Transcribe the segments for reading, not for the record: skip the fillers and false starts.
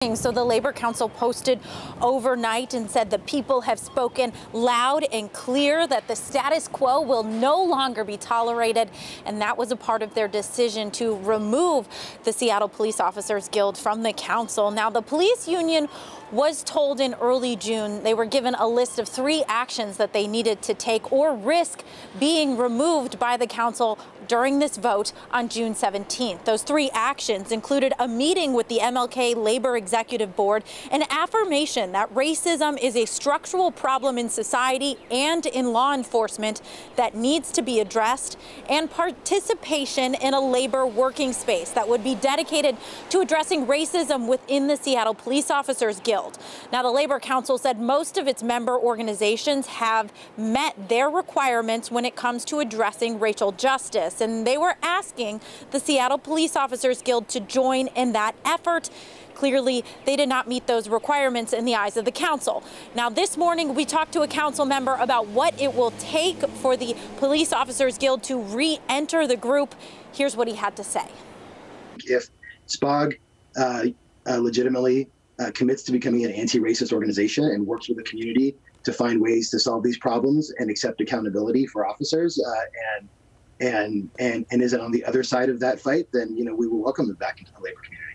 So the Labor Council posted overnight and said the people have spoken loud and clear that the status quo will no longer be tolerated. And that was a part of their decision to remove the Seattle Police Officers Guild from the council. Now, the police union was told in early June they were given a list of 3 actions that they needed to take or risk being removed by the council during this vote on June 17th. Those 3 actions included a meeting with the MLK Labor Executive Board, an affirmation that racism is a structural problem in society and in law enforcement that needs to be addressed, and participation in a labor working space that would be dedicated to addressing racism within the Seattle Police Officers Guild. Now, the Labor Council said most of its member organizations have met their requirements when it comes to addressing racial justice, and they were asking the Seattle Police Officers Guild to join in that effort. Clearly, they did not meet those requirements in the eyes of the council. Now, this morning, we talked to a council member about what it will take for the Police Officers Guild to re-enter the group. Here's what he had to say. If SPOG legitimately commits to becoming an anti-racist organization and works with the community to find ways to solve these problems and accept accountability for officers and isn't on the other side of that fight, then, you know, we will welcome them back into the labor community.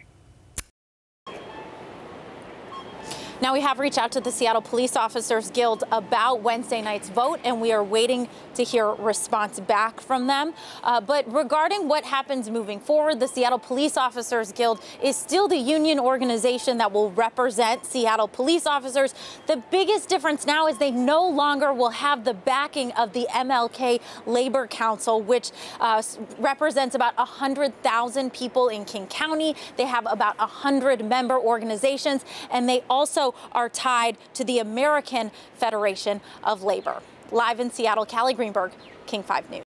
Now, we have reached out to the Seattle Police Officers Guild about Wednesday night's vote, and we are waiting to hear a response back from them. But regarding what happens moving forward, the Seattle Police Officers Guild is still the union organization that will represent Seattle police officers. The biggest difference now is they no longer will have the backing of the MLK Labor Council, which represents about 100,000 people in King County. They have about 100 member organizations, and they also are tied to the American Federation of Labor. Live in Seattle, Callie Greenberg, King 5 News.